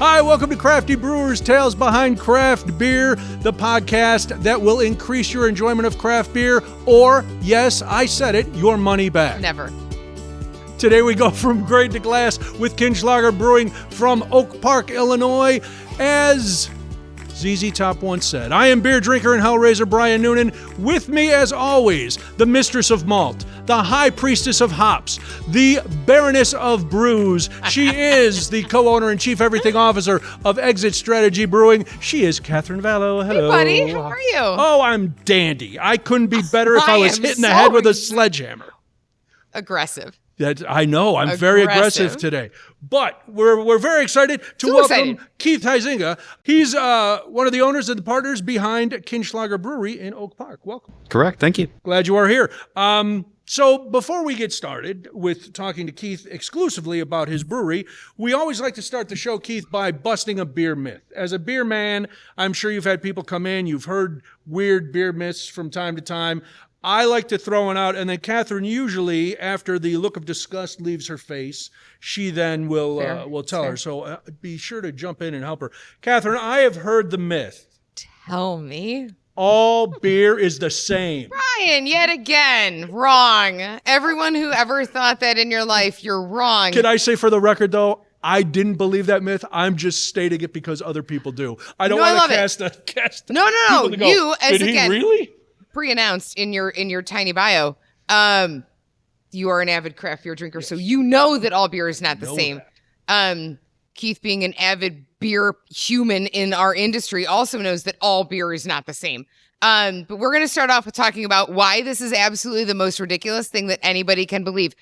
Hi, welcome to Crafty Brewers, Tales Behind Craft Beer, the podcast that will increase your enjoyment of craft beer, or, yes, I said it, your money back. Never. Today we go from grade to glass with Kinslahger Brewing from Oak Park, Illinois. As ZZ Top once said, I am beer drinker and hellraiser Brian Noonan. With me, as always, the mistress of malt, the high priestess of hops, the baroness of brews. She is the co-owner and chief everything officer of Exit Strategy Brewing. She is Katherine Vallow. Hello. Hey, buddy. How are you? Oh, I'm dandy. I couldn't be better if I was hitting the head with a sledgehammer. Aggressive. I know. I'm very aggressive today. But we're very excited to welcome Keith Huizinga. He's one of the owners and the partners behind Kinslahger Brewery in Oak Park. Welcome. Correct. Thank you. Glad you are here. So before we get started with talking to Keith exclusively about his brewery, we always like to start the show, Keith, by busting a beer myth. As a beer man, I'm sure you've had people come in. You've heard weird beer myths from time to time. I like to throw one out, and then Katherine, usually after the look of disgust leaves her face, she then will tell her. So be sure to jump in and help her. Katherine, I have heard the myth. Tell me. All beer is the same. Brian, yet again, wrong. Everyone who ever thought that in your life, you're wrong. Can I say for the record, though, I didn't believe that myth. I'm just stating it because other people do. I don't want to cast No. people to go, You, as did again, he really? Pre-announced in your tiny bio, you are an avid craft beer drinker, so you know that all beer is not the same. Keith, being an avid beer human in our industry, also knows that all beer is not the same. But we're going to start off with talking about why this is absolutely the most ridiculous thing that anybody can believe.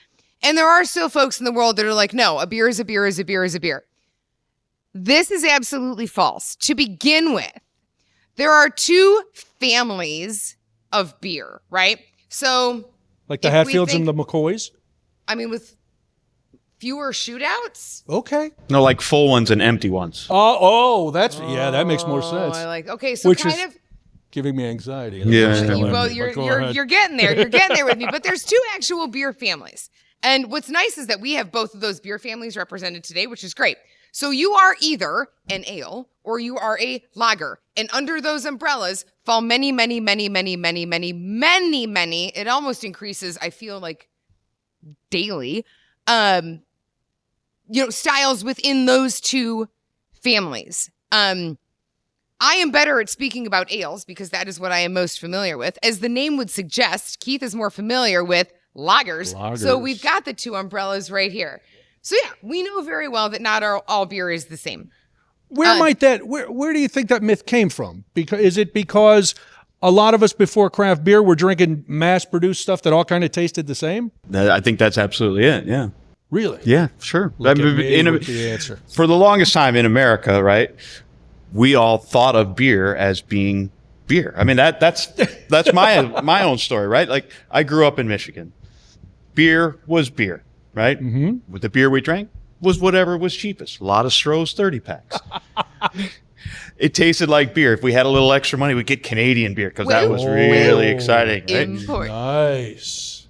And there are still folks in the world that are like, no, a beer is a beer is a beer is a beer. This is absolutely false. To begin with, there are two families of beer, right? So like the Hatfields and the McCoys? I mean, with fewer shootouts? Okay. No, like full ones and empty ones. That makes more sense. I like, okay, so which kind is of giving me anxiety. Yeah. You're getting there. You're getting there with me. But there's two actual beer families. And what's nice is that we have both of those beer families represented today, which is great. So you are either an ale or you are a lager. And under those umbrellas fall many, it almost increases, I feel like, daily, styles within those two families. I am better at speaking about ales because that is what I am most familiar with. As the name would suggest, Keith is more familiar with lagers. So we've got the two umbrellas right here. So yeah, we know very well that not all beer is the same. Where do you think that myth came from? Is it because a lot of us before craft beer were drinking mass-produced stuff that all kind of tasted the same? I think that's absolutely it, yeah. Really? Yeah, sure. Look at me with the answer. For the longest time in America, right, we all thought of beer as being beer. I mean, that's my own story, right? Like, I grew up in Michigan. Beer was beer, right? Mm-hmm. With the beer we drank was whatever was cheapest. A lot of Stroh's 30-packs. It tasted like beer. If we had a little extra money, we'd get Canadian beer because that was really exciting, right? Import. Nice.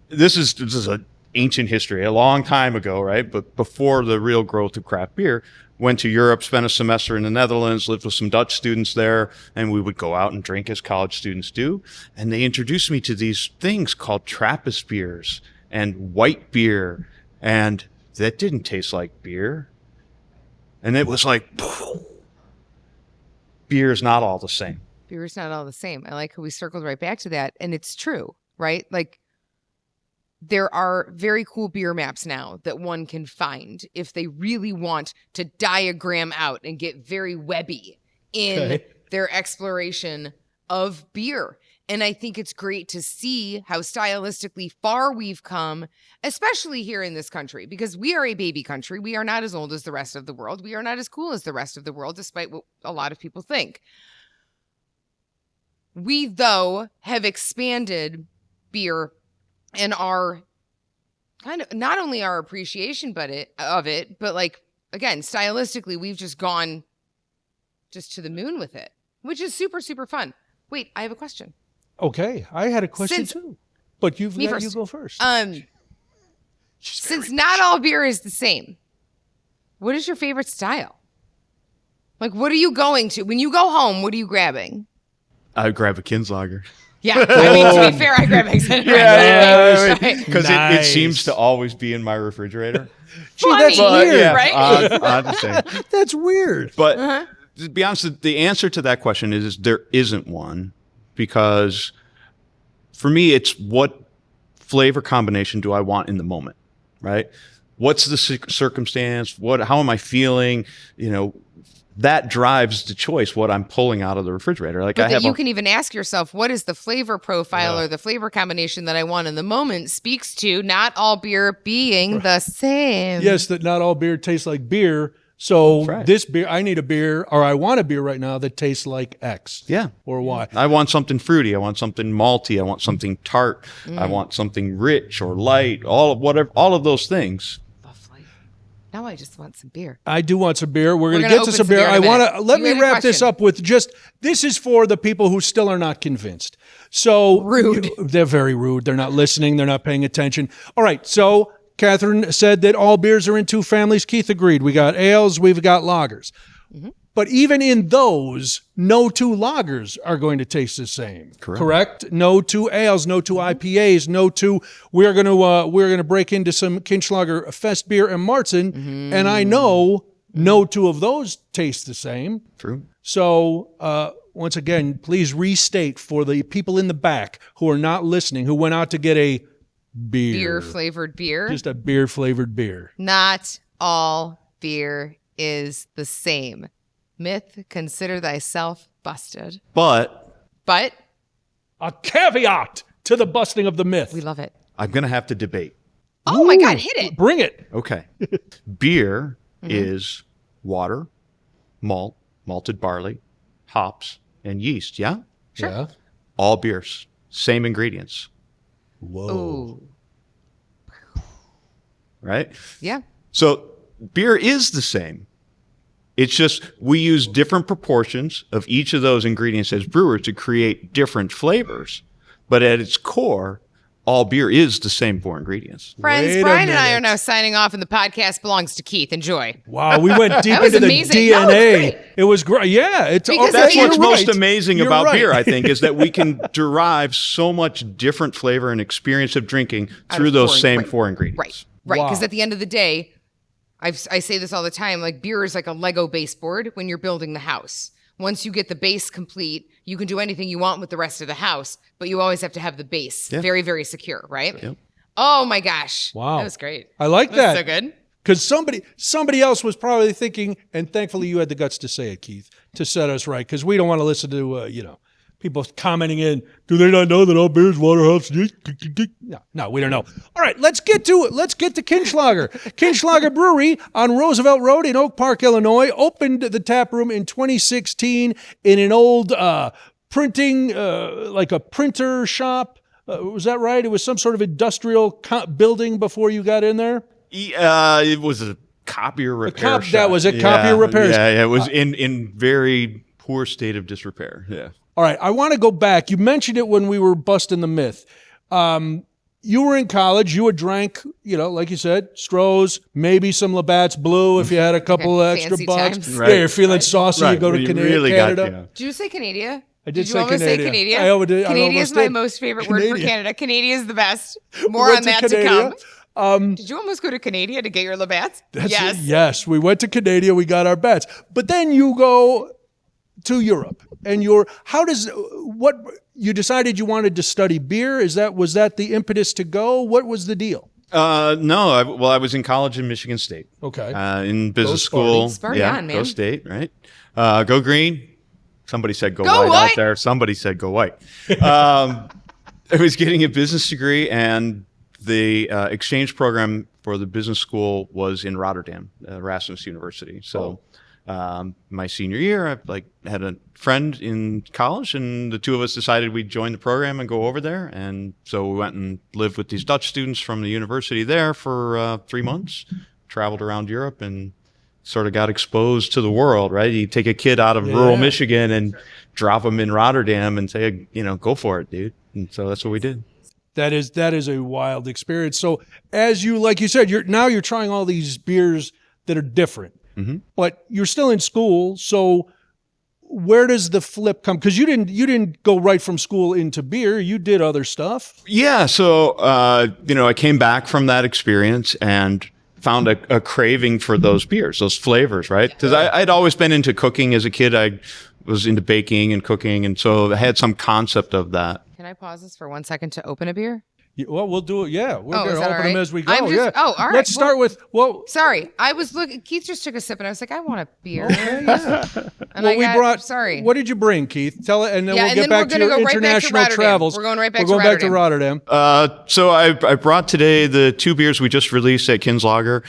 This is an ancient history, a long time ago, right? But before the real growth of craft beer, went to Europe, spent a semester in the Netherlands, lived with some Dutch students there, and we would go out and drink as college students do. And they introduced me to these things called Trappist beers and white beer, and that didn't taste like beer. And it was like, beer is not all the same. Beer is not all the same. I like how we circled right back to that. And it's true, right? Like, there are very cool beer maps now that one can find if they really want to diagram out and get very webby in their exploration of beer. And I think it's great to see how stylistically far we've come, especially here in this country, because we are a baby country. We are not as old as the rest of the world. We are not as cool as the rest of the world, despite what a lot of people think. We, though, have expanded beer and our kind of not only our appreciation of it, but like, again, stylistically, we've just gone just to the moon with it, which is super, super fun. Wait, I have a question. Okay, I had a question too, but you go first. Since not all beer is the same, what is your favorite style? Like, what are you going to? When you go home, what are you grabbing? I would grab a Kinslahger. Yeah, I mean, to be fair, I grab extended Because it seems to always be in my refrigerator. Gee, that's Funny, weird. right? I'm just saying. That's weird. But to be honest, the answer to that question is there isn't one, because for me, it's what flavor combination do I want in the moment, right? What's the circumstance? How am I feeling? That drives the choice, what I'm pulling out of the refrigerator. Like, But you can even ask yourself, what is the flavor profile Yeah. or the flavor combination that I want in the moment speaks to not all beer being the same. Yes, that not all beer tastes like beer. So right. this beer, I need a beer, or I want a beer right now that tastes like X. Yeah. Or Y. I want something fruity. I want something malty. I want something tart. I want something rich or light. All of those things. Lovely. Now I just want some beer. I do want some beer. We're going to gonna get to open some some beer. beer in I a want minute. to let You me had a wrap this question. up with this is for the people who still are not convinced. So Rude. They're very rude. They're not listening. They're not paying attention. All right. So Katherine said that all beers are in two families. Keith agreed. We got ales. We've got lagers. But even in those, no two lagers are going to taste the same. Correct? No two ales, no two IPAs, no two. We're going to break into some Kinslahger Fest beer and Marzen, and I know no two of those taste the same. True. So once again, please restate for the people in the back who are not listening, who went out to get a beer, Beer-flavored beer. just a beer-flavored beer. Not all beer is the same. Myth, consider thyself busted. But But A caveat to the busting of the myth. we love it. I'm going to have to debate. Oh my God, hit it. Bring it. Okay. Beer is water, malt, malted barley, hops, and yeast. Yeah? Sure. Yeah. All beers, same ingredients, Whoa. Ooh. right? Yeah. So beer is the same. It's just we use different proportions of each of those ingredients as brewers to create different flavors. But at its core, all beer is the same four ingredients. Friends, Wait a Brian and I minute. are now signing off, and the podcast belongs to Keith. Enjoy. Wow, we went deep That was into the amazing. No, it's DNA. great. It was great. Yeah, it's Because That's you're what's most right. amazing You're about right. beer, I think, is that we can derive so much different flavor and experience of drinking through of those four- same right. four ingredients. Right. Wow. Because at the end of the day, I say this all the time, like beer is like a Lego baseboard when you're building the house. Once you get the base complete, you can do anything you want with the rest of the house, but you always have to have the base very, very secure, right? Yep. Oh my gosh. Wow. That was great. I like That was that. so good. Because somebody else was probably thinking, and thankfully you had the guts to say it, Keith, to set us right. Because we don't want to listen to people commenting in. Do they not know that all beer is water, hops? No, we don't know. All right, let's get to it. Let's get to Kinslahger. Kinslahger Brewery on Roosevelt Road in Oak Park, Illinois, opened the tap room in 2016 in an old printing, like a printer shop. Was that right? It was some sort of industrial building before you got in there? It was a copier repair shop. That was it, copier repairs. Yeah, it was in very poor state of disrepair. Yeah. All right, I want to go back. You mentioned it when we were busting the myth. You were in college. You had drank, like you said, Stroh's, maybe some Labatt's Blue if you had a couple extra Fancy bucks. times. Yeah, you're feeling saucy. You go to when Canada. Did you say Canada? I did you say almost Canada. say Canada? I almost did. Canada is my did. most favorite word for Canadian. Canada. Canada is the best. We More went on that to Canada. come. Did you almost go to Canada to get your Labatt's? Yes. Yes, we went to Canada. We got our bets. But then you go to Europe, and you decided you wanted to study beer? Was that the impetus to go? What was the deal? No, I was in college in Michigan State. Okay. In business Sparty. school. Sparty yeah, on, man. Go State, right? Go green. Somebody said go Go white white. out there. Somebody said go white. I was getting a business degree, and the exchange program for the business school was in Rotterdam, Erasmus University. So my senior year, I had a friend in college, and the two of us decided we'd join the program and go over there. And so we went and lived with these Dutch students from the university there for 3 months, traveled around Europe, and sort of got exposed to the world, right? You take a kid out of rural Michigan and drop him in Rotterdam and say, go for it, dude. And so that's what we did. That is a wild experience. So as like you said, you're trying all these beers that are different. but you're still in school. So where does the flip come? Because you didn't go right from school into beer. You did other stuff. Yeah. So, I came back from that experience and found a craving for those beers, those flavors, right? Because I'd always been into cooking as a kid. I was into baking and cooking. And so I had some concept of that. Can I pause this for 1 second to open a beer? Yeah, well, we'll do it. Yeah, we're Oh, going is to that open all them right? as we go. I'm just- Yeah. oh, all right. Let's start with Sorry, I was looking. Keith just took a sip, and I was like, I want a beer. Yeah. And Well, we brought. Sorry. What did you bring, Keith? Tell it, and then Yeah, we'll and get then back we're to gonna your go right back to international Rotterdam. travels. We're going right back We're to going back to Rotterdam. So I brought today the 2 beers we just released at Kinslahger.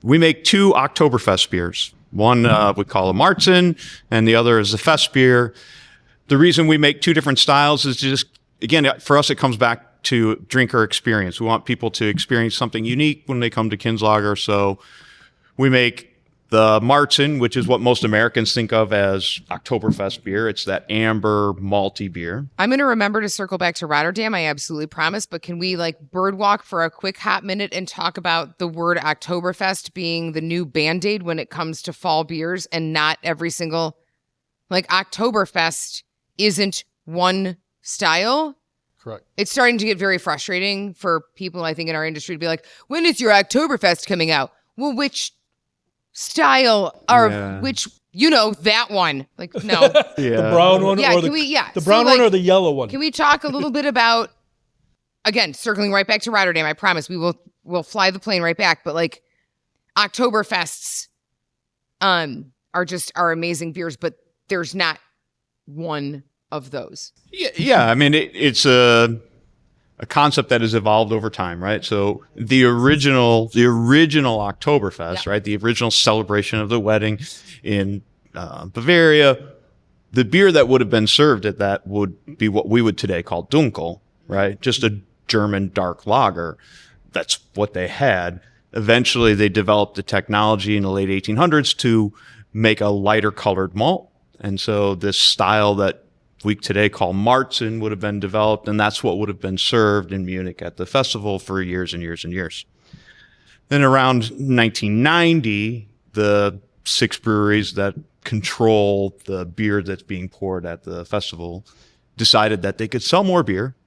We make 2 Oktoberfest beers. One we call a Marzen, and the other is a Fest beer. The reason we make 2 different styles is just, again, for us, it comes back to drinker experience. We want people to experience something unique when they come to Kinslahger. So we make the Marzen, which is what most Americans think of as Oktoberfest beer. It's that amber malty beer. I'm going to remember to circle back to Rotterdam. I absolutely promise. But can we birdwalk for a quick hot minute and talk about the word Oktoberfest being the new Band-Aid when it comes to fall beers, and not every single, Oktoberfest isn't one style. Correct. It's starting to get very frustrating for people, I think, in our industry to be like, when is your Oktoberfest coming out? Well, which style which, that one? No. The brown one, Yeah, or the brown one or the yellow one? Can we talk a little bit about, again, circling right back to Rotterdam? I promise we'll fly the plane right back. But Oktoberfests are amazing beers, but there's not one of those. Yeah. I mean, it's a concept that has evolved over time, right? So the original Oktoberfest, right? The original celebration of the wedding in Bavaria, the beer that would have been served at that would be what we would today call Dunkel, right? Just a German dark lager. That's what they had. Eventually, they developed the technology in the late 1800s to make a lighter colored malt. And so this style that we today call Marzen would have been developed, and that's what would have been served in Munich at the festival for years and years and years. Then around 1990, the 6 breweries that control the beer that's being poured at the festival decided that they could sell more beer,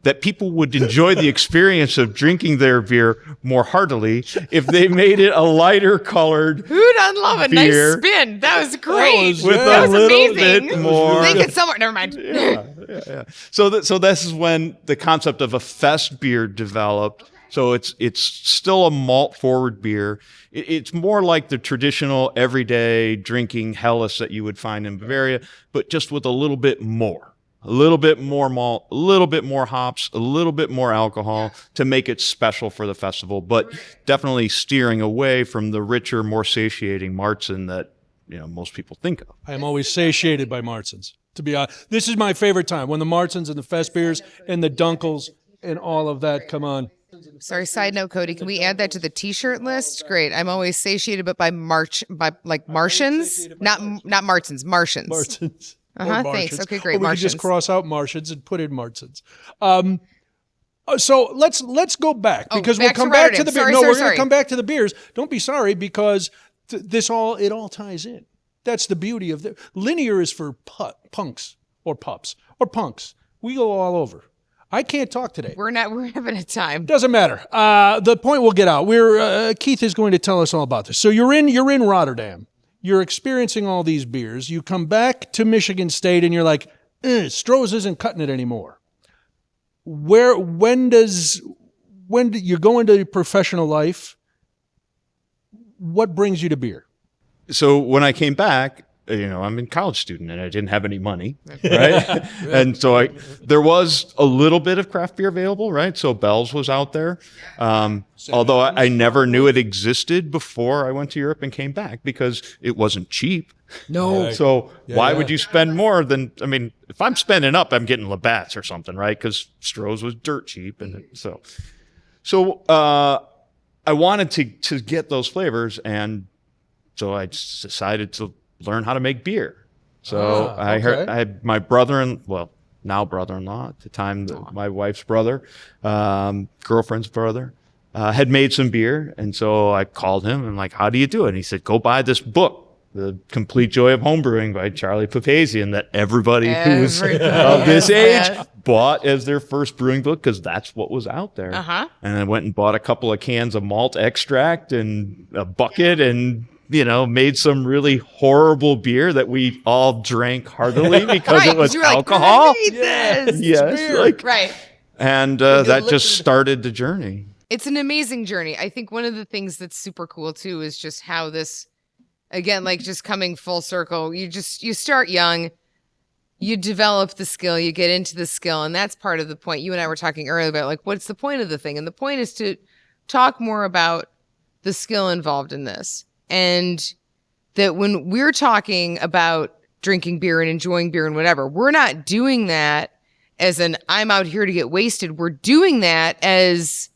that people would enjoy the experience of drinking their beer more heartily if they made it a lighter colored Who doesn't love a beer. nice spin? That was great. With that a was little amazing. bit more- They could somewhere. Never mind. Yeah. So this is when the concept of a fest beer developed. So it's still a malt forward beer. It's more like the traditional everyday drinking Helles that you would find in Bavaria, but just with a little bit more. A little bit more malt, a little bit more hops, a little bit more alcohol to make it special for the festival, but definitely steering away from the richer, more satiating Marzen that most people think of. I am always satiated by Marzens. To be honest, this is my favorite time when the Marzens and the Fest beers and the Dunkels and all of that come on. Sorry, side note, Cody. Can we add that to the T-shirt list? Great. I'm always satiated, but by Martians, not Martins, Martians. Marzens. Thanks. Martians. Okay, great. Or we could Martians. just cross out Martians and put in Marzens. So let's go back because we'll back to come back to Rotterdam. the beer. Sorry, No, sorry, we're going sorry. to come back to the beers. Don't be sorry because it all ties in. That's the beauty of the linear is for punks or pups or punks. We go all over. I can't talk today. We're having a time. Doesn't matter. The point we'll get out. Keith is going to tell us all about this. So you're in Rotterdam. You're experiencing all these beers. You come back to Michigan State and you're like, Stroh's isn't cutting it anymore. When do you go into professional life? What brings you to beer? So when I came back, I'm a college student and I didn't have any money, right? And so there was a little bit of craft beer available, right? So Bell's was out there. Although I never knew it existed before I went to Europe and came back because it wasn't cheap. No. So why would you spend more than, if I'm spending up, I'm getting Labatt's or something, right? Because Stroh's was dirt cheap. And so I wanted to get those flavors. And so I just decided to learn how to make beer. So I had my now brother-in-law at the time, my wife's brother, girlfriend's brother, had made some beer. And so I called him and like, how do you do it? And he said, go buy this book, The Complete Joy of Homebrewing by Charlie Papazian, that everybody who's of this age bought as their first brewing book, because that's what was out there. And I went and bought a couple of cans of malt extract and a bucket and, made some really horrible beer that we all drank heartily because it was alcohol. Like, yes, right. And that just started the journey. It's an amazing journey. I think one of the things that's super cool too is just how this, again, like just coming full circle, you start young, you develop the skill, you get into the skill. And that's part of the point. You and I were talking earlier about like, what's the point of the thing? And the point is to talk more about the skill involved in this. And that when we're talking about drinking beer and enjoying beer and whatever, we're not doing that as an, I'm out here to get wasted. We're doing that as,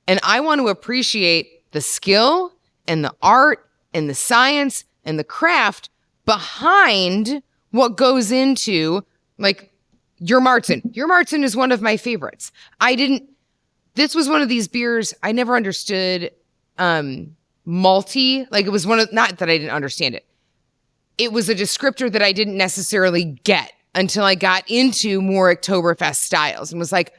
and I want to appreciate the skill and the art and the science and the craft behind what goes into, like, your Martin. Your Martin is one of my favorites. This was one of these beers I never understood, malty. Like, it was not that I didn't understand it. It was a descriptor that I didn't necessarily get until I got into more Oktoberfest styles and was like,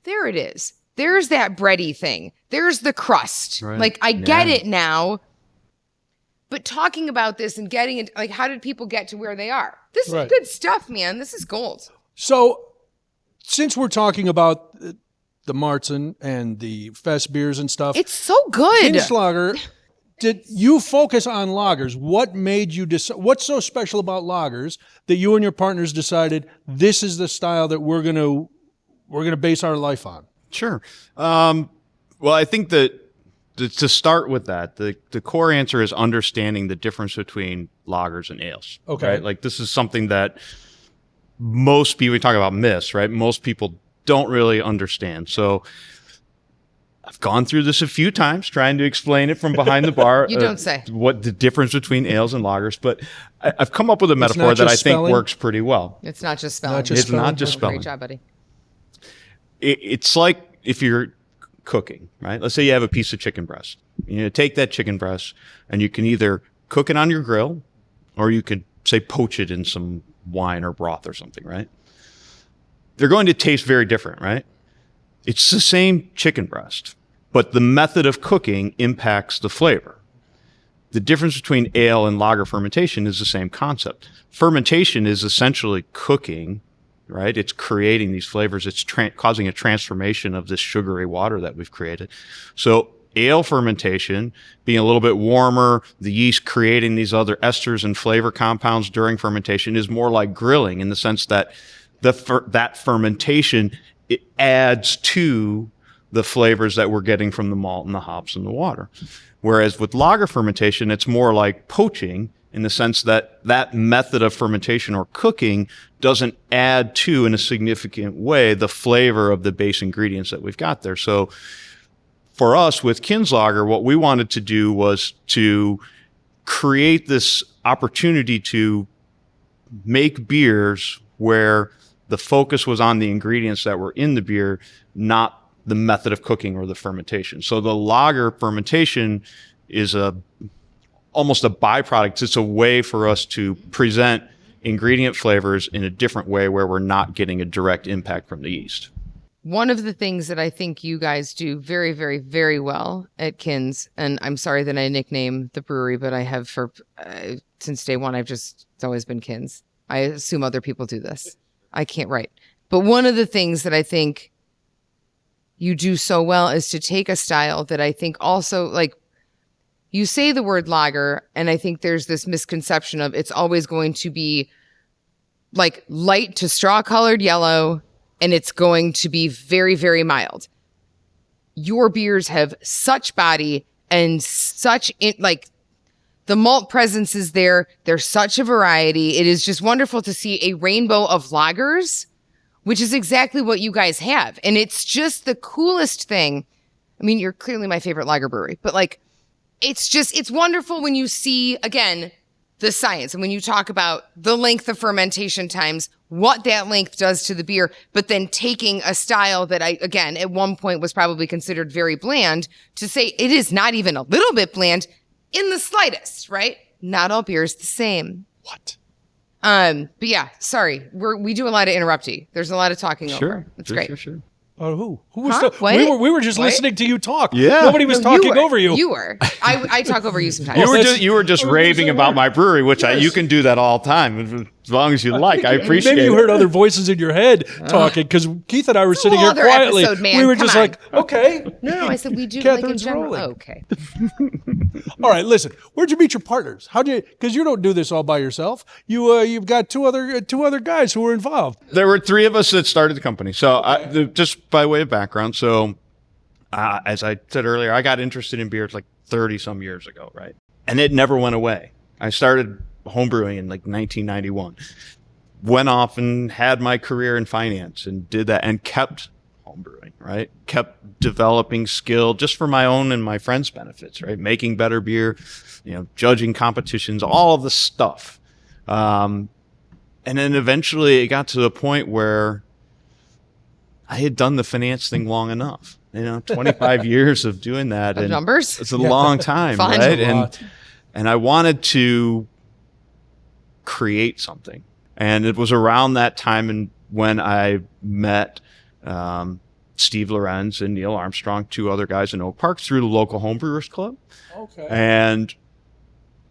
there it is. There's that bready thing. There's the crust. Right. Like, I get it now. But talking about this and getting it, like, how did people get to where they are? This is good stuff, man. This is gold. So, since we're talking about the Martin and the Fest beers and stuff, it's so good. Kinslahger, did you focus on lagers? What made you what's so special about lagers that you and your partners decided this is the style that we're gonna base our life on? Sure. Well, I think that to start with that, the core answer is understanding the difference between lagers and ales. Okay. Right? Like, this is something that most people, we talk about myths, right? Most people don't really understand. So I've gone through this a few times trying to explain it from behind the bar. You don't say. What the difference between ales and lagers, but I've come up with a metaphor that I think works pretty well. It's not just spelling. It's not just spelling. Great job, buddy. It's like if you're cooking, right? Let's say you have a piece of chicken breast. You take that chicken breast and you can either cook it on your grill or you could, say, poach it in some wine or broth or something, right? They're going to taste very different, right? It's the same chicken breast, but the method of cooking impacts the flavor. The difference between ale and lager fermentation is the same concept. Fermentation is essentially cooking, right? It's creating these flavors. It's causing a transformation of this sugary water that we've created. So ale fermentation, being a little bit warmer, the yeast creating these other esters and flavor compounds during fermentation, is more like grilling in the sense that that fermentation, it adds to the flavors that we're getting from the malt and the hops and the water. Whereas with lager fermentation, it's more like poaching, in the sense that that method of fermentation or cooking doesn't add to, in a significant way, the flavor of the base ingredients that we've got there. So for us with Kinslahger, what we wanted to do was to create this opportunity to make beers where the focus was on the ingredients that were in the beer, not the method of cooking or the fermentation. So the lager fermentation is almost a byproduct. It's a way for us to present ingredient flavors in a different way where we're not getting a direct impact from the yeast. One of the things that I think you guys do very, very, very well at Kins, and I'm sorry that I nickname the brewery, but I have since day one, it's always been Kins. I assume other people do this. I can't write. But one of the things that I think you do so well is to take a style that I think also, like, you say the word lager, and I think there's this misconception of it's always going to be like light to straw-colored yellow, and it's going to be very, very mild. Your beers have such body and such, the malt presence is there. There's such a variety. It is just wonderful to see a rainbow of lagers, which is exactly what you guys have. And it's just the coolest thing. I mean, you're clearly my favorite lager brewery, but like, it's wonderful when you see, again, the science. And when you talk about the length of fermentation times, what that length does to the beer, but then taking a style that again, at one point was probably considered very bland to say it is not even a little bit bland in the slightest, right? Not all beer is the same. What? But yeah, sorry. We do a lot of interrupting. There's a lot of talking over. It's great. Sure. Who was Huh? What? we were just What? listening to you talk. Yeah. Nobody was No, talking over you. You were. I talk over you sometimes. You were just raving about my brewery, which you can do that all the time as long as you like. I appreciate Maybe you it. heard other voices in your head talking, because Keith and I were sitting here other quietly. episode, man. We were Come just on. like, okay. No, I said we do Catherine's like a general. rolling. Oh, okay. All right, listen. Where'd you meet your partners? How'd you? Because you don't do this all by yourself. You've got two other guys who were involved. There were three of us that started the company. So just by way of background, so as I said earlier, I got interested in beer like 30 some years ago, right? And it never went away. I started homebrewing in like 1991. Went off and had my career in finance and did that and kept homebrewing, right? Kept developing skill just for my own and my friends' benefits, right? Making better beer, judging competitions, all of the stuff. And then eventually it got to the point where I had done the finance thing long enough. 25 years of doing that. Of and numbers? It's a long time, Fun. right? A lot. And I wanted to create something. And it was around that time when I met Steve Lorenz and Neil Armstrong, two other guys in Oak Park, through the local homebrewers club. Okay. And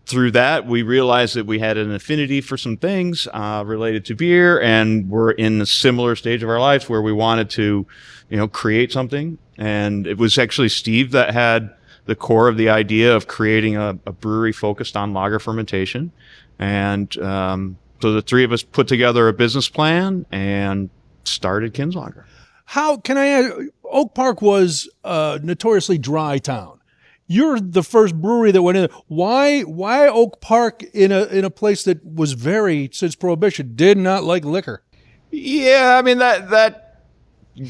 through that, we realized that we had an affinity for some things related to beer, and we're in a similar stage of our lives where we wanted to, create something. And it was actually Steve that had the core of the idea of creating a brewery focused on lager fermentation. And so the three of us put together a business plan and started Kinslahger. How can I ask? Oak Park was a notoriously dry town. You're the first brewery that went in. Why Oak Park in a place that was since Prohibition, did not like liquor? Yeah, I mean that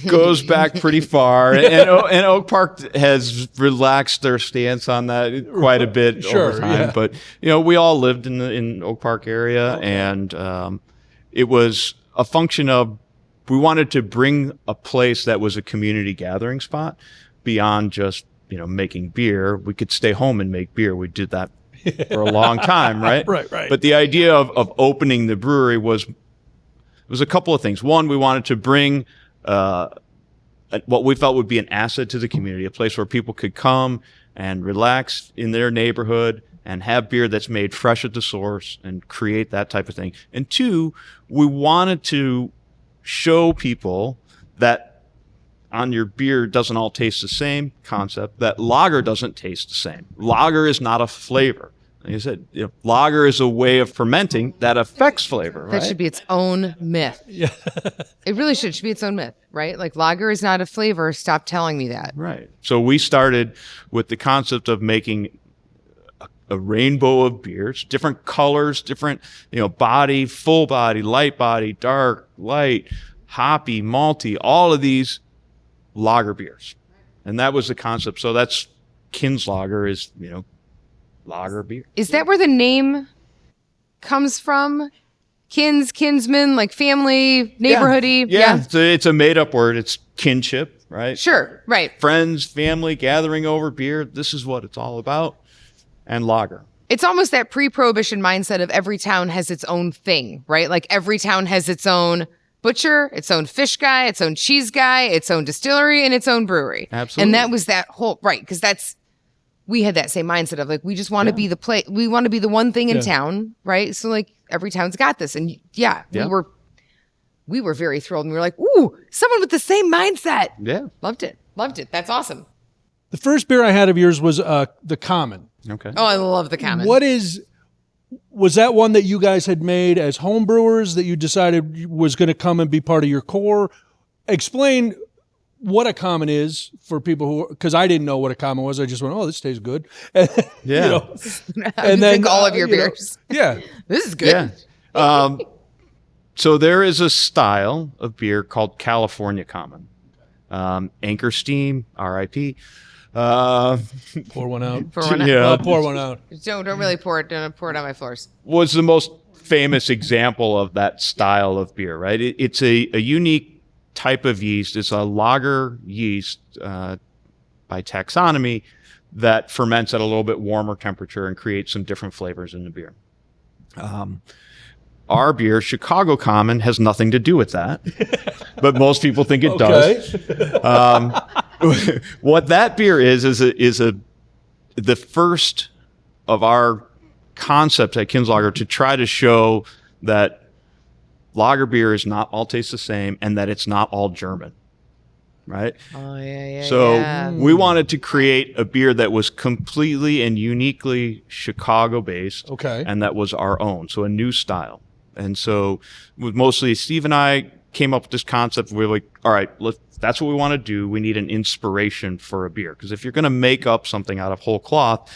goes back pretty far, and Oak Park has relaxed their stance on that quite a bit over time. Yeah. But we all lived in Oak Park area, and it was a function of we wanted to bring a place that was a community gathering spot beyond just making beer. We could stay home and make beer. We did that for a long time, right? Right. But the idea of opening the brewery was a couple of things. One, we wanted to bring what we felt would be an asset to the community, a place where people could come and relax in their neighborhood and have beer that's made fresh at the source and create that type of thing. And two, we wanted to show people that on your beer doesn't all taste the same concept, that lager doesn't taste the same. Lager is not a flavor. Like I said, lager is a way of fermenting that affects flavor, right? That should be its own myth. Yeah. It really should. It should be its own myth, right? Like lager is not a flavor. Stop telling me that. Right. So we started with the concept of making a rainbow of beers, different colors, different, body, full body, light body, dark, light, hoppy, malty, all of these lager beers. And that was the concept. So that's Kinslahger is, lager beer. Is that where the name comes from? Kinsman, like family, neighborhoody? Yeah. It's a made up word. It's kinship, right? Sure. Right. Friends, family, gathering over beer. This is what it's all about. And lager. It's almost that pre-prohibition mindset of every town has its own thing, right? Like every town has its own butcher, its own fish guy, its own cheese guy, its own distillery, and its own brewery. Absolutely. And that was that whole, right, because we had that same mindset of like, we just want to be the place, we want to be the one thing in town, right? So like every town's got this. And we were very thrilled. And we were like, ooh, someone with the same mindset. Yeah. Loved it. That's awesome. The first beer I had of yours was the Common. Okay. Oh, I love the Common. Was that one that you guys had made as home brewers that you decided was going to come and be part of your core? Explain what a Common is for people because I didn't know what a Common was. I just went, oh, this tastes good. And, Yeah. And then all of your beers. Yeah. This is good. Yeah. So there is a style of beer called California Common. Anchor Steam, RIP. Pour one out. Pour one out. Yeah. Pour one out. Don't really pour it. Don't pour it on my floors. Was the most famous example of that style of beer, right? It's a unique type of yeast. It's a lager yeast by taxonomy that ferments at a little bit warmer temperature and creates some different flavors in the beer. Our beer, Chicago Common, has nothing to do with that, but most people think it does. What that beer is the first of our concepts at Kinslahger to try to show that lager beer is not all taste the same and that it's not all German, right? Oh, yeah. So we wanted to create a beer that was completely and uniquely Chicago-based, and that was our own, so a new style. And so mostly Steve and I came up with this concept. We were like, all right, that's what we want to do. We need an inspiration for a beer. Because if you're going to make up something out of whole cloth,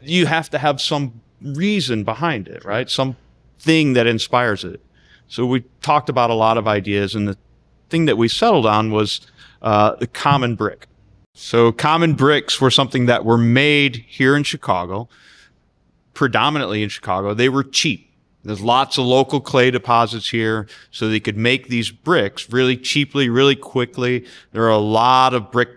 you have to have some reason behind it, right? Some thing that inspires it. So we talked about a lot of ideas, and the thing that we settled on was the common brick. So common bricks were something that were made here in Chicago, predominantly in Chicago. They were cheap. There's lots of local clay deposits here, so they could make these bricks really cheaply, really quickly. There are a lot of brick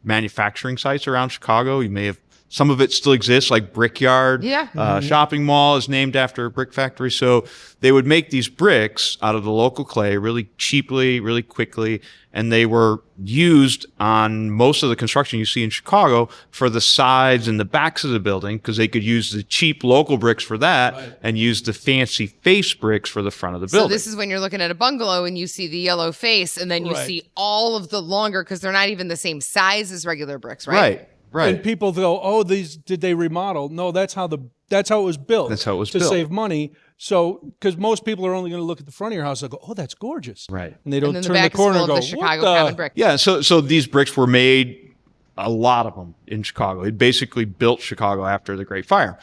manufacturing sites around Chicago. You may have, some of it still exists, like Brickyard. Shopping mall is named after a brick factory. So they would make these bricks out of the local clay really cheaply, really quickly, and they were used on most of the construction you see in Chicago for the sides and the backs of the building, because they could use the cheap local bricks for that and use the fancy face bricks for the front of the building. So this is when you're looking at a bungalow and you see the yellow face, and then you see all of the longer, because they're not even the same size as regular bricks, right? Right. And people go, "Oh, did they remodel?" No, that's how it was built. That's how it was to built. save money. So, because most people are only going to look at the front of your house and go, "Oh, that's gorgeous," right? And they don't and then turn the, back the corner is and full go, of the Chicago "What the?" common brick. Yeah. So these bricks were made, a lot of them in Chicago. It basically built Chicago after the Great Fire.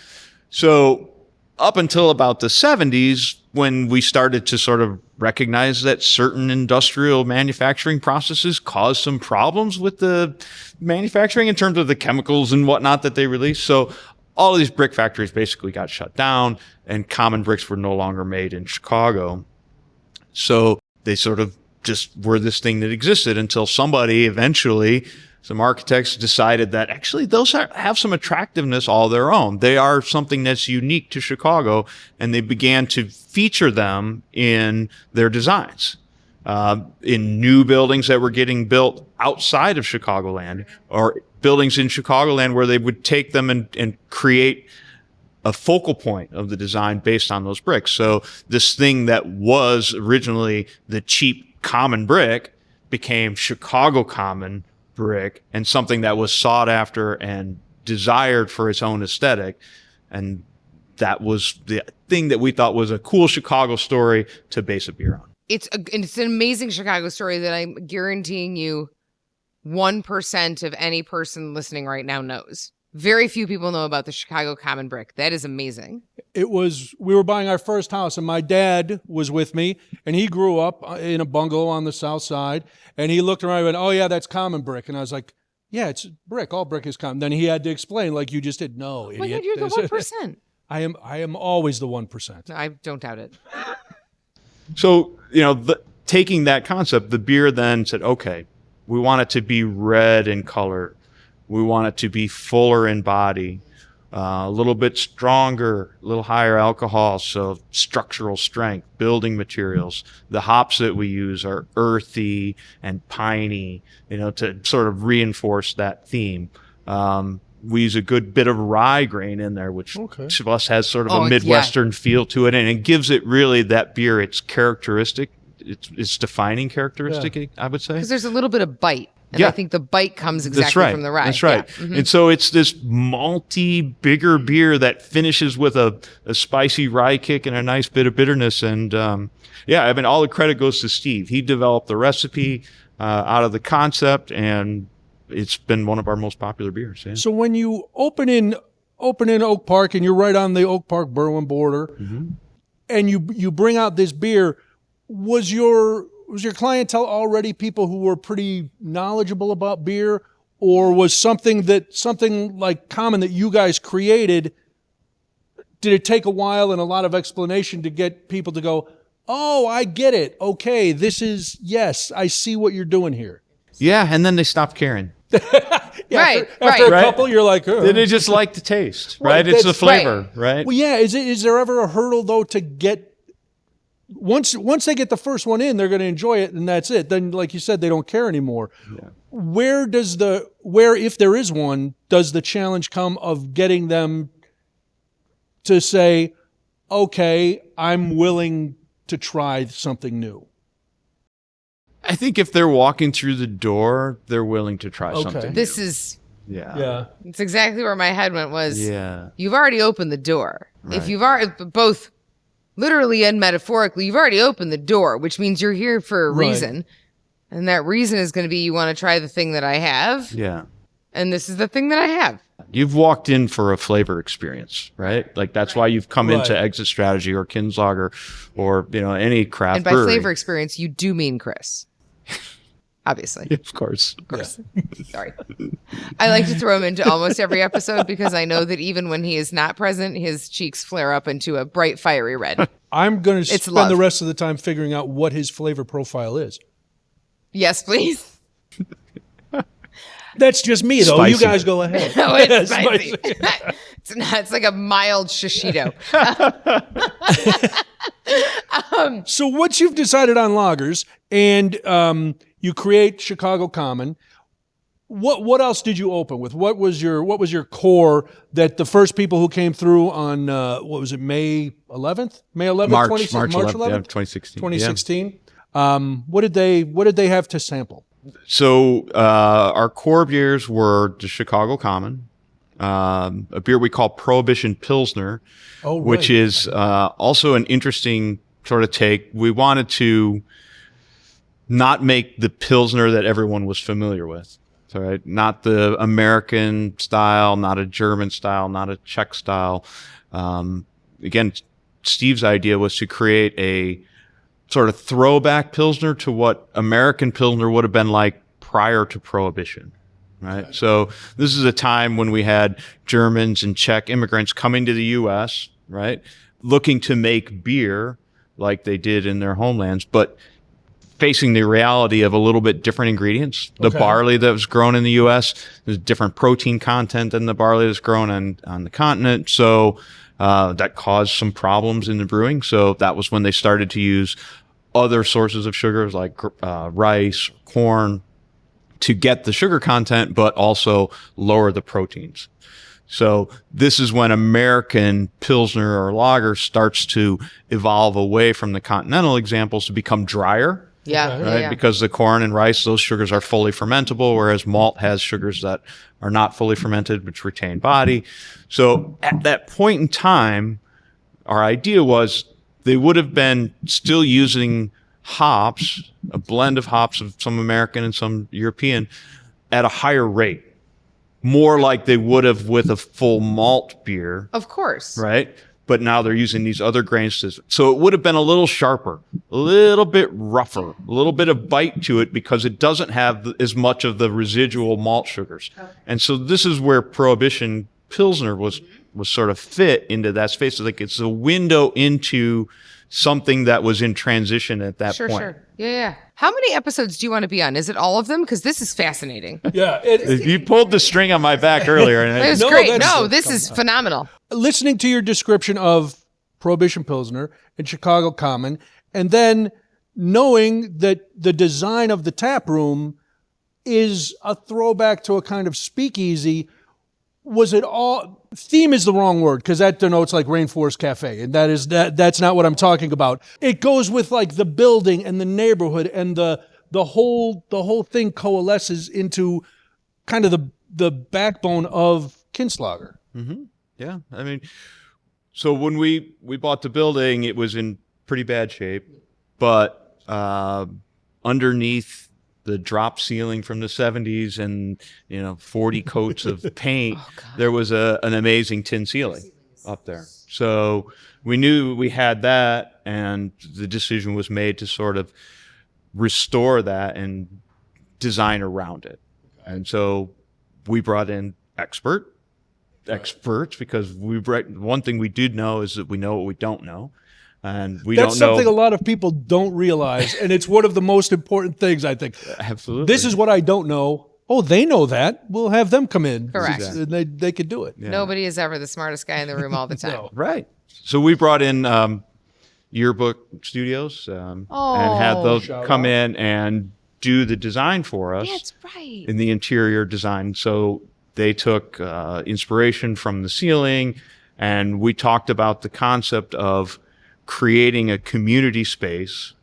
So up until about the 70s, when we started to sort of recognize that certain industrial manufacturing processes caused some problems with the manufacturing in terms of the chemicals and whatnot that they released. So all of these brick factories basically got shut down, and common bricks were no longer made in Chicago. So they sort of just were this thing that existed until somebody eventually, some architects, decided that actually those have some attractiveness all their own. They are something that's unique to Chicago, and they began to feature them in their designs. In new buildings that were getting built outside of Chicagoland, or buildings in Chicagoland where they would take them and create a focal point of the design based on those bricks. So this thing that was originally the cheap common brick became Chicago common brick, and something that was sought after and desired for its own aesthetic. And that was the thing that we thought was a cool Chicago story to base a beer on. It's an amazing Chicago story that I'm guaranteeing you 1% of any person listening right now knows. Very few people know about the Chicago common brick. That is amazing. We were buying our first house, and my dad was with me, and he grew up in a bungalow on the south side, and he looked around and went, "Oh yeah, that's common brick." And I was like, "Yeah, it's brick. All brick is common." Then he had to explain, like you just did. No, idiot. Oh my God, you're the 1%. I am always the 1%. I don't doubt it. So, taking that concept, the beer then said, okay, we want it to be red in color. We want it to be fuller in body, a little bit stronger, a little higher alcohol, so structural strength, building materials. The hops that we use are earthy and piney, to sort of reinforce that theme. We use a good bit of rye grain in there, which to us has sort of a Midwestern feel to it, and it gives it really that beer its characteristic, its defining characteristic, I would say. Because there's a little bit of bite. And I think the bite comes exactly from the rye. That's right. Yeah. Mm-hmm. And so it's this malty, bigger beer that finishes with a spicy rye kick and a nice bit of bitterness. And all the credit goes to Steve. He developed the recipe out of the concept, and it's been one of our most popular beers. Yeah. So when you open in Oak Park, and you're right on the Oak Park Berwyn border, and you bring out this beer, was your clientele already people who were pretty knowledgeable about beer, or was something like common that you guys created did it take a while and a lot of explanation to get people to go, oh, I get it. Okay, yes, I see what you're doing here. Yeah, and then they stopped caring. Right, After a right. couple, you're like, oh. They just like the taste, right? It's the flavor, right? Well, yeah. Is there ever a hurdle though to get once they get the first one in, they're going to enjoy it, and that's it. Then, like you said, they don't care anymore. Yeah. Where if there is one, does the challenge come of getting them to say, okay, I'm willing to try something new? I think if they're walking through the door, they're willing to try something. This is it's exactly where my head went. You've already opened the door. Right. If you've already, both literally and metaphorically, you've already opened the door, which means you're here for a reason, and that reason is going to be you want to try the thing that I have. Yeah, and this is the thing that I have. You've walked in for a flavor experience, right? Like that's why you've come into Exit Strategy or Kinslahger or any craft brewery. And by flavor experience, you do mean Chris. Obviously. Of course. Sorry. I like to throw him into almost every episode because I know that even when he is not present, his cheeks flare up into a bright, fiery red. I'm going to spend the rest of the time figuring out what his flavor profile is. Yes, please. That's just me, though. Spicy. You guys go ahead. No, it's spicy. It's not. It's like a mild shishito. So once you've decided on lagers and you create Chicago Common, what else did you open with? What was your core that the first people who came through on what was it, May 11th? May 11th, March 11th? Yeah, 2016. 2016. Yeah. What did they have to sample? So our core beers were the Chicago Common, a beer we call Prohibition Pilsner, which is also an interesting sort of take. We wanted to not make the Pilsner that everyone was familiar with. Right? Not the American style, not a German style, not a Czech style. Again, Steve's idea was to create a sort of throwback Pilsner to what American Pilsner would have been like prior to Prohibition, right? Okay. So this is a time when we had Germans and Czech immigrants coming to the U.S., right, looking to make beer like they did in their homelands, but facing the reality of a little bit different ingredients. The barley that was grown in the U.S., there's different protein content than the barley that's grown on the continent. So that caused some problems in the brewing. So that was when they started to use other sources of sugars like rice, corn, to get the sugar content, but also lower the proteins. So this is when American Pilsner or lager starts to evolve away from the continental examples to become drier. Yeah. Right. Yeah. Because the corn and rice, those sugars are fully fermentable, whereas malt has sugars that are not fully fermented, which retain body. So at that point in time, our idea was they would have been still using hops, a blend of hops of some American and some European, at a higher rate, more like they would have with a full malt beer. Of course. Right? But now they're using these other grains. So it would have been a little sharper, a little bit rougher, a little bit of bite to it because it doesn't have as much of the residual malt sugars. Okay. And so this is where Prohibition Pilsner was sort of fit into that space. Like it's a window into something that was in transition at that point. Sure. Yeah. How many episodes do you want to be on? Is it all of them? Because this is fascinating. Yeah. You pulled the string on my back earlier. It was great. No, this is phenomenal. Listening to your description of Prohibition Pilsner and Chicago Common, and then knowing that the design of the tap room is a throwback to a kind of speakeasy, was it all... Theme is the wrong word because that denotes like Rainforest Cafe, and that's not what I'm talking about. It goes with like the building and the neighborhood, and the whole thing coalesces into kind of the backbone of Kinslahger. Mm-hmm. Yeah, I mean, so when we bought the building, it was in pretty bad shape, but underneath the drop ceiling from the 70s and 40 coats of paint, there was an amazing tin ceiling up there. So we knew we had that, and the decision was made to sort of restore that and design around it. And so we brought in expert experts because one thing we did know is that we know what we don't know. And we That's don't know. something a lot of people don't realize, and it's one of the most important things, I think. Absolutely. This is what I don't know. Oh, they know that. We'll have them come in. Correct. And they could do it. Yeah. Nobody is ever the smartest guy in the room all the time. No. Right. So we brought in Yearbook Studios and had those Shout come out. in and do the design for us. That's right. In the interior design. So they took inspiration from the ceiling, and we talked about the concept of creating a community space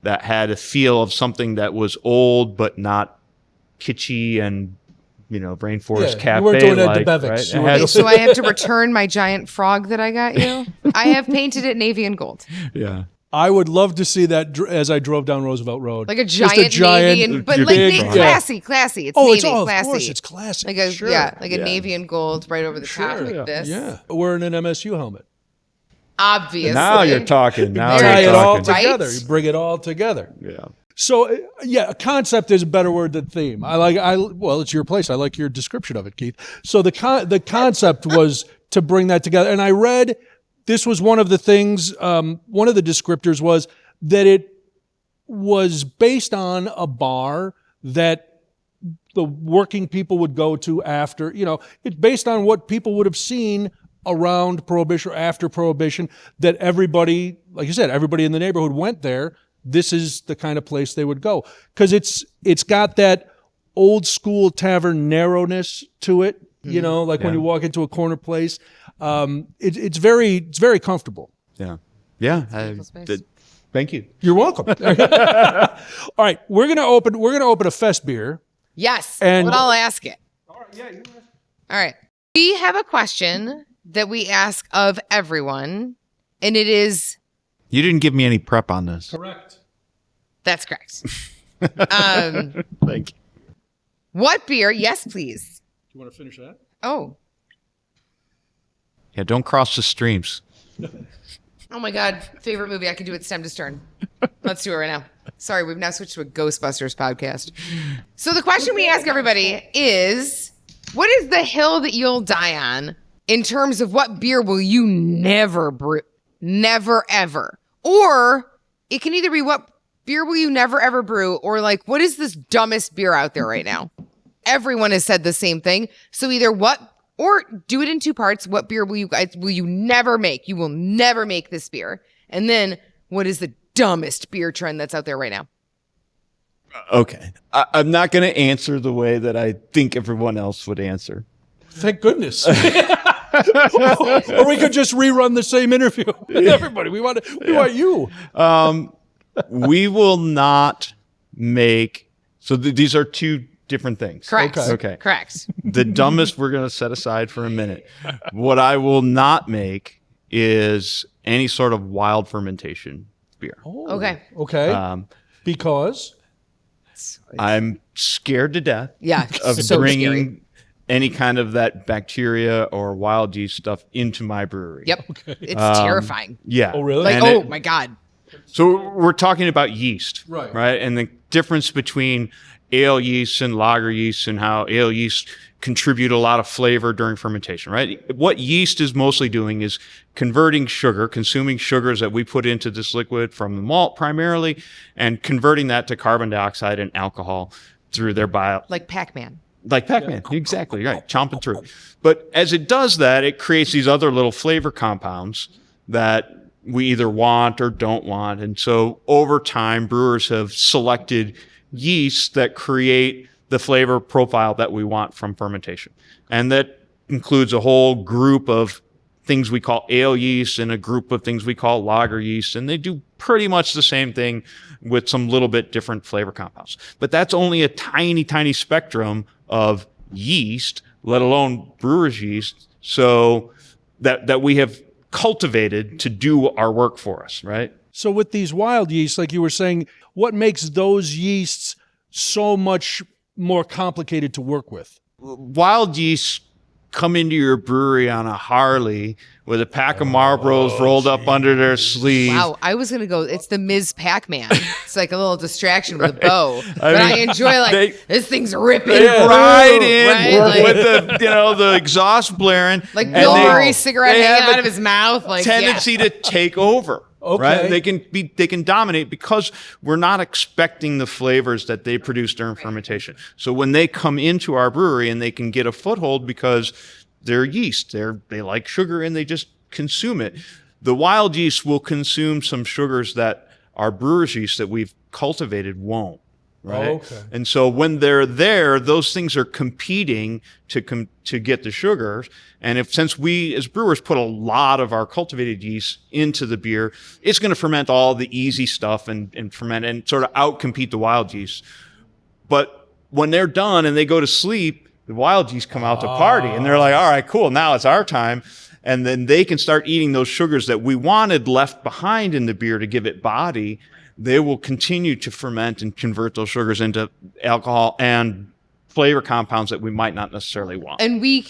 that had a feel of something that was old but not kitschy and rainforest cafe. You weren't doing it at like, DeBevick's. right? You It were had- doing- So I have to return my giant frog that I got you. I have painted it navy and gold, yeah. I would love to see that as I drove down Roosevelt Road. like a Just giant, navy and but like big frog. classy. It's Oh, navy, it's all, of classy. course, it's classic. like a Sure. a navy and gold right over the top like this. Yeah, wearing an MSU helmet. Obviously. Now you're talking. Now There Tie you're it all talking. Right? together. You bring it all together. Yeah. So yeah, concept is a better word than theme. Well, it's your place. I like your description of it, Keith. So the concept was to bring that together. And I read this was one of the things. One of the descriptors was that it was based on a bar that the working people would go to after. It's based on what people would have seen around Prohibition or after Prohibition. That everybody, like you said, everybody in the neighborhood went there. This is the kind of place they would go because it's got that old school tavern narrowness to it. Like when you walk into a corner place, it's very comfortable. Yeah. Yeah. Thank you. You're welcome. All right, we're gonna open a fest beer. Yes. And- But I'll ask it. All right. We have a question that we ask of everyone, and it is You didn't give me any prep on this. Correct. that's correct. Thank you. What beer? Yes, please. Do you want to finish that? Oh. Yeah. Don't cross the streams. Oh my God. Favorite movie. I can do it stem to stern. Let's do it right now. Sorry, we've now switched to a Ghostbusters podcast. So the question we ask everybody is, what is the hill that you'll die on in terms of what beer will you never brew? Never, ever. Or it can either be what beer will you never, ever brew, or like, what is this dumbest beer out there right now? Everyone has said the same thing. So either what, or do it in two parts. What beer will you never make? You will never make this beer. And then what is the dumbest beer trend that's out there right now? Okay. I'm not going to answer the way that I think everyone else would answer. Thank goodness. Or we could just rerun the same interview with everybody. We want you. We will not make. So these are two different things. Correct. Okay. Correct. The dumbest we're going to set aside for a minute. What I will not make is any sort of wild fermentation beer. Okay. Okay. Because I'm scared to death Yeah. of so bringing scary. any kind of that bacteria or wild yeast stuff into my brewery. Yep. It's terrifying. Yeah. Oh, really? Like, And oh it- my God. So we're talking about yeast, Right. right? And the difference between ale yeast and lager yeast and how ale yeast contribute a lot of flavor during fermentation, right? What yeast is mostly doing is converting sugar, consuming sugars that we put into this liquid from the malt primarily, and converting that to carbon dioxide and alcohol through their Like Pac-Man. like Pac-Man, exactly right, chomping through. But as it does that, it creates these other little flavor compounds that we either want or don't want. And so over time, brewers have selected yeasts that create the flavor profile that we want from fermentation. And that includes a whole group of things we call ale yeast and a group of things we call lager yeast. And they do pretty much the same thing with some little bit different flavor compounds. But that's only a tiny, tiny spectrum of yeast, let alone brewer's yeast. So that we have cultivated to do our work for us, right? so with these wild yeasts, like you were saying, what makes those yeasts so much more complicated to work with? Wild yeast come into your brewery on a Harley with a pack of Marlboros rolled up under their sleeve. Wow, I was gonna go. It's the Ms. Pac-Man. It's like a little distraction with a bow, I enjoy this thing's ripping right in right? with the exhaust blaring, like Bill Murray's cigarette hanging out of his mouth. Like tendency to take over. Okay. Right? They can dominate because we're not expecting the flavors that they produce during fermentation. So when they come into our brewery and they can get a foothold because they're yeast, they like sugar and they just consume it. The wild yeast will consume some sugars that our brewer's yeast that we've cultivated won't. Right. Okay. And so when they're there, those things are competing to get the sugars. And since we as brewers put a lot of our cultivated yeast into the beer, it's going to ferment all the easy stuff and ferment and sort of outcompete the wild yeast. But when they're done and they go to sleep, the wild yeast come out to party and they're like, all right, cool. Now it's our time. And then they can start eating those sugars that we wanted left behind in the beer to give it body. They will continue to ferment and convert those sugars into alcohol and flavor compounds that we might not necessarily want. And we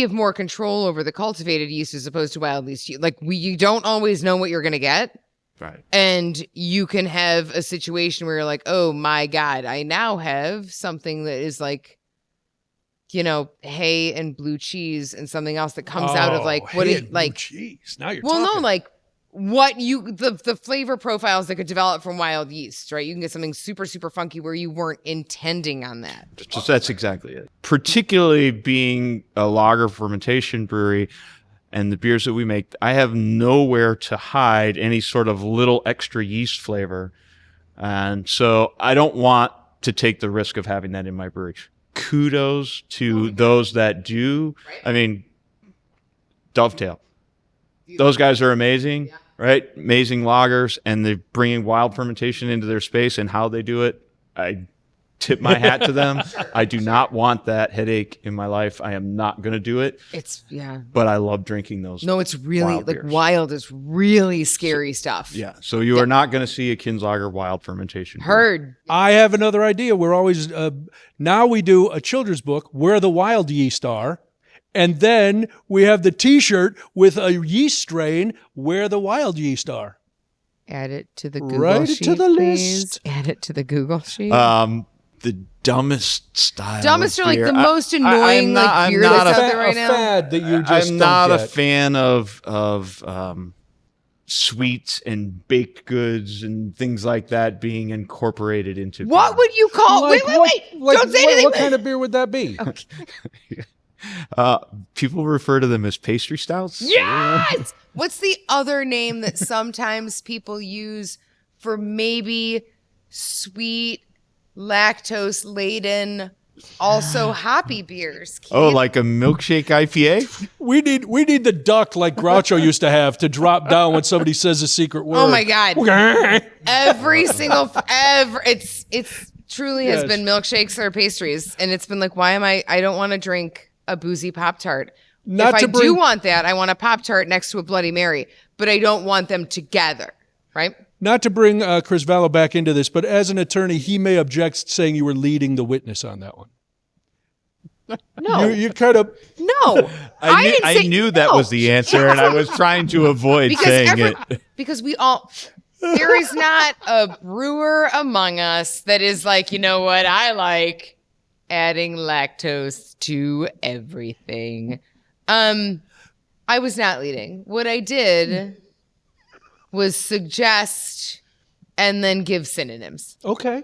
have more control over the cultivated yeast as opposed to wild yeast. Like you don't always know what you're going to get. Right. And you can have a situation where you're like, oh my God, I now have something that is like, hay and blue cheese and something else that comes out of like, what is like cheese. Now you're well, talking. no, like the flavor profiles that could develop from wild yeast, right? You can get something super, super funky where you weren't intending on that. That's exactly it. Particularly being a lager fermentation brewery and the beers that we make, I have nowhere to hide any sort of little extra yeast flavor. And so I don't want to take the risk of having that in my brewery. Kudos to those that do. Right. I mean, Dovetail. Those guys are amazing. Yeah. Right? Amazing lagers, and they're bringing wild fermentation into their space, and how they do it, I tip my hat to them. I do not want that headache in my life. I am not going to do it. But I love drinking those. No, it's really wild like beers. Wild is really scary stuff. Yeah. So you are not going to see a Kinslahger wild fermentation. Heard. I have another idea. We're always now we do a children's book where the wild yeast are. And then we have the T-shirt with a yeast strain where the wild yeast are. Add it to the Google Write sheet, it to the please. list. Add it to the Google sheet. The dumbest style. Dumbest of or like beer. the most annoying like beer that's out there right now. Fad that you just I'm not don't a get. fan of sweets and baked goods and things like that being incorporated into. What beer. would you call? Like wait! like Don't say anything. What kind of beer would that be? People refer to them as pastry stouts. Yes. What's the other name that sometimes people use for maybe sweet, lactose-laden, also hoppy beers? Keith? Oh, like a milkshake IPA? We need the duck like Groucho used to have to drop down when somebody says a secret word. Oh my God! Every single it's truly has Yes. been milkshakes or pastries, and it's been like, why am I don't want to drink a boozy Pop-Tart. If I do want that, I want a Pop-Tart next to a Bloody Mary, but I don't want them together, right? Not to bring Chris Vallow back into this, but as an attorney, he may object saying you were leading the witness on that one. No. You kind of... No. I knew that was the answer, and I was trying to avoid saying it. Because there is not a brewer among us that is like, you know what, I like adding lactose to everything. I was not leading. What I did was suggest and then give synonyms. Okay.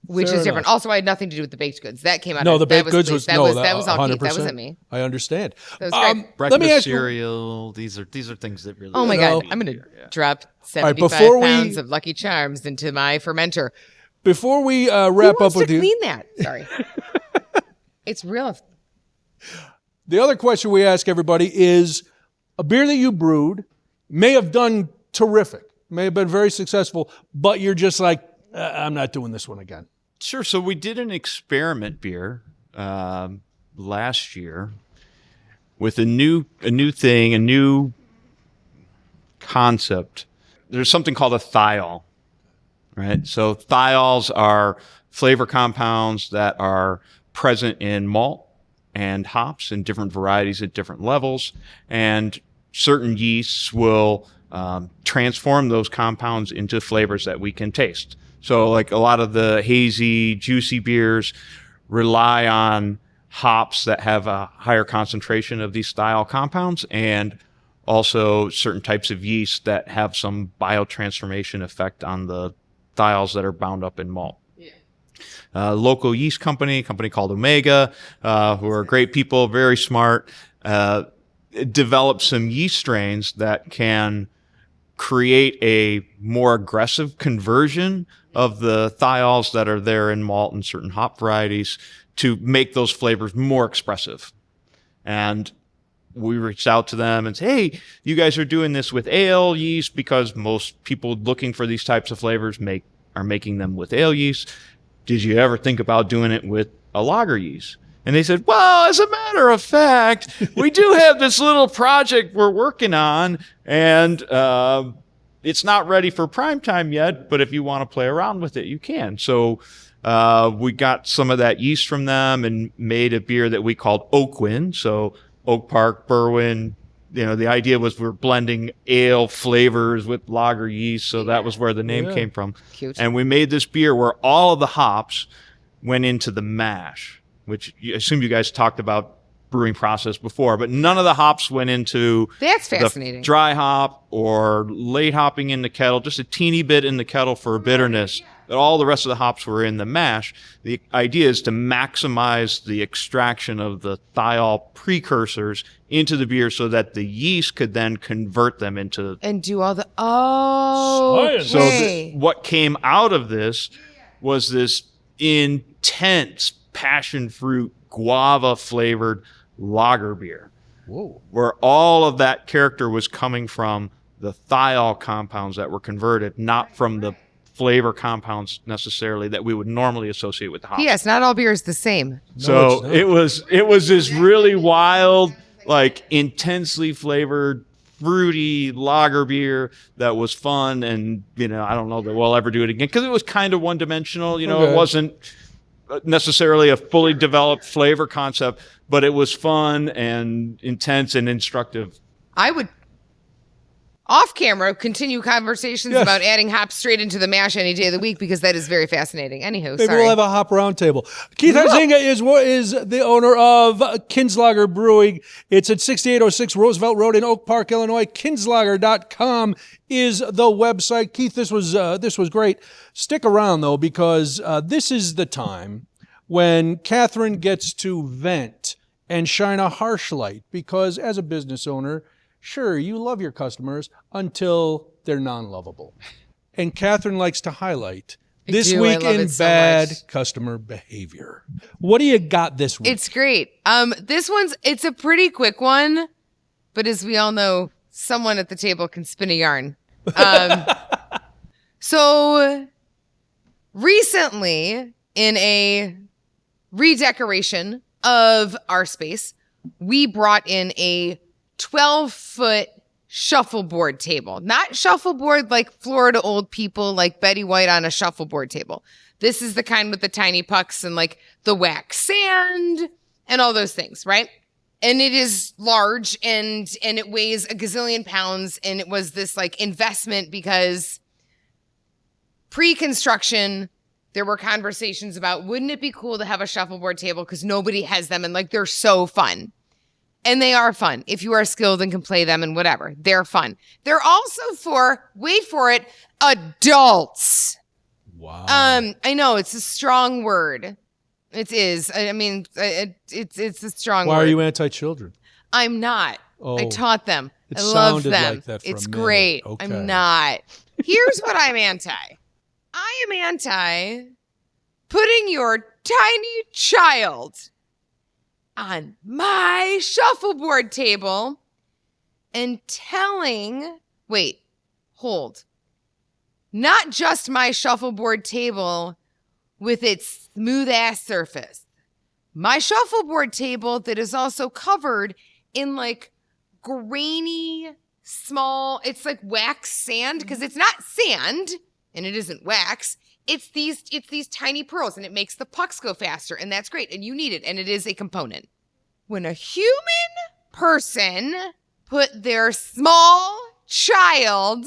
Which Fair is different. enough. Also, I had nothing to do with the baked goods. That came out. No, of, the baked goods was all Keith. That 100%. wasn't me. I understand. That was great. Breakfast let me ask you, cereal. These are things that really. Oh my No. God! I'm gonna drop right, 75 before we- pounds of Lucky Charms into my fermenter. before we Who wrap wants up with to you, clean that? Sorry, it's real. the other question we ask everybody is, a beer that you brewed may have done terrific, may have been very successful, but you're just like, I'm not doing this one again. Sure. So we did an experiment beer last year with a new thing, a new concept. There's something called a thiol, right? So thiols are flavor compounds that are present in malt and hops and different varieties at different levels. And certain yeasts will transform those compounds into flavors that we can taste. So like a lot of the hazy, juicy beers rely on hops that have a higher concentration of these style compounds, and also certain types of yeast that have some biotransformation effect on the thiols that are bound up in malt. Local yeast company called Omega, who are great people, very smart, developed some yeast strains that can create a more aggressive conversion of the thiols that are there in malt and certain hop varieties to make those flavors more expressive. And we reached out to them and said, hey, you guys are doing this with ale yeast because most people looking for these types of flavors are making them with ale yeast. Did you ever think about doing it with a lager yeast? And they said, well, as a matter of fact, we do have this little project we're working on, and it's not ready for prime time yet, but if you want to play around with it, you can. So we got some of that yeast from them and made a beer that we called Oakwin. So Oak Park, Berwyn, the idea was we're blending ale flavors with lager yeast. So that was where the name came from. Cute. And we made this beer where all of the hops went into the mash, which I assume you guys talked about brewing process before, but none of the hops went into That's fascinating. the dry hop or late hopping in the kettle, just a teeny bit in the kettle for bitterness. But all the rest of the hops were in the mash. The idea is to maximize the extraction of the thiol precursors into the beer so that the yeast could then convert them into... And do all the... Oh, Science. So okay. what came out of this was this intense passion fruit guava flavored lager beer. Whoa. Where all of that character was coming from the thiol compounds that were converted, not from the flavor compounds necessarily that we would normally associate with the hops. Yes, not all beer is the same. So No, it was this really wild, like intensely flavored, fruity lager beer that was fun. And, I don't know that we'll ever do it again because it was kind of one dimensional. Okay. It wasn't necessarily a fully developed flavor concept, but it was fun and intense and instructive. I would, off camera, continue conversations Yes. about adding hops straight into the mash any day of the week because that is very fascinating. Anywho, Maybe sorry. we'll have a hop round table. Keith Huizinga is the owner of Kinslahger Brewing. It's at 6806 Roosevelt Road in Oak Park, Illinois. Kinslahger.com is the website. Keith, this was great. Stick around though, because this is the time when Katherine gets to vent and shine a harsh light. Because as a business owner, sure, you love your customers until they're non-lovable. And Katherine likes to highlight this do. I week love in it so bad much. customer behavior. What do you got this week? It's great. It's a pretty quick one, but as we all know, someone at the table can spin a yarn. So recently, in a redecoration of our space, we brought in a 12-foot shuffleboard table. Not shuffleboard like Florida old people like Betty White on a shuffleboard table. This is the kind with the tiny pucks and like the wax sand and all those things, right? And it is large and it weighs a gazillion pounds. And it was this like investment because pre-construction, there were conversations about, wouldn't it be cool to have a shuffleboard table? Because nobody has them and like they're so fun. And they are fun if you are skilled and can play them and whatever. They're fun. They're also for, wait for it, adults. Wow. I know it's a strong word. It is. I mean, it's a strong Why word. are you anti-children? I'm not. Oh, I taught them. it I love sounded them. like that for a It's minute. great. Okay. I'm not. Here's what I'm anti. I am anti putting your tiny child on my shuffleboard table and telling, wait, hold. Not just my shuffleboard table with its smooth ass surface. My shuffleboard table that is also covered in like grainy, small, it's like wax sand because it's not sand and it isn't wax. It's these tiny pearls and it makes the pucks go faster and that's great and you need it and it is a component. when a human person put their small child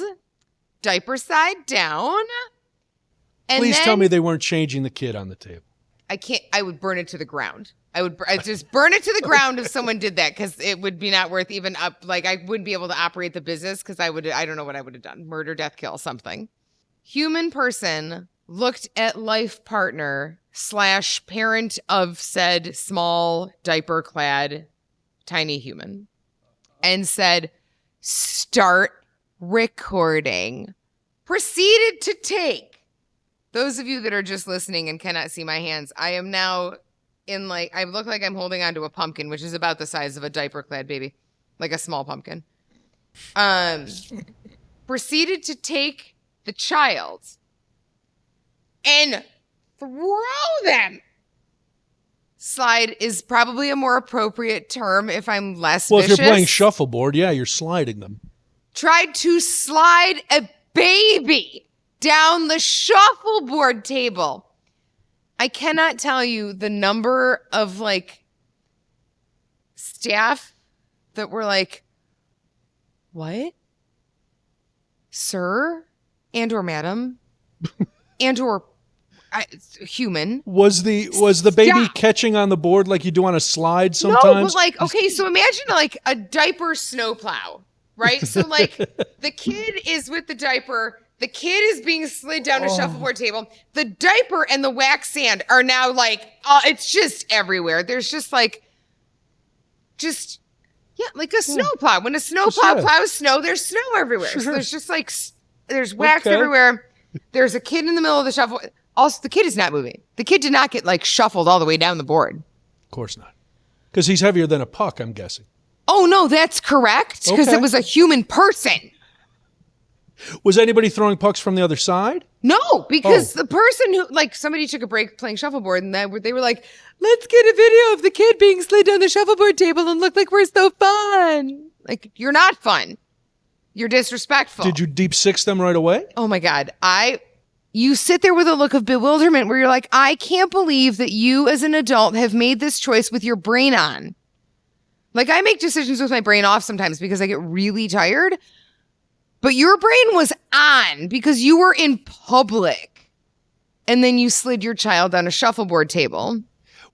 diaper side down. And Please then, tell me they weren't changing the kid on the table. I would burn it to the ground. I'd just burn it to the ground if someone did that, because it would be not worth even up. Like, I wouldn't be able to operate the business, because I don't know what I would have done. Murder, death, kill, something. Human person looked at life partner / parent of said small diaper clad tiny human and said, start recording. Proceeded to take. Those of you that are just listening and cannot see my hands, I am now in I look like I'm holding onto a pumpkin, which is about the size of a diaper clad baby, like a small pumpkin. Proceeded to take the child and throw them. Slide is probably a more appropriate term if I'm less vicious. If you're playing shuffleboard, yeah, you're sliding them. Tried to slide a baby down the shuffleboard table. I cannot tell you the number of staff that were like, what? Sir and or madam and or human. Was the baby Stop. catching on the board like you do on a slide sometimes? No, but okay, so imagine a diaper snowplow, right? So the kid is with the diaper. The kid is being slid down a shuffleboard table. The diaper and the wax sand are now it's just everywhere. There's just a snowplow. When a snowplow plows snow, there's snow everywhere. Sure. So there's just there's wax everywhere. There's a kid in the middle of the shuffle. Also, the kid is not moving. The kid did not get shuffled all the way down the board. Of course not. Because he's heavier than a puck, I'm guessing. Oh, no, that's correct. Because it was a human person. Was anybody throwing pucks from the other side? No, because the person who, somebody took a break playing shuffleboard, and they were like, let's get a video of the kid being slid down the shuffleboard table and look like we're so fun. You're not fun. You're disrespectful. Did you deep six them right away? Oh my God. You sit there with a look of bewilderment where you're like, I can't believe that you as an adult have made this choice with your brain on. I make decisions with my brain off sometimes because I get really tired. But your brain was on because you were in public. And then you slid your child on a shuffleboard table.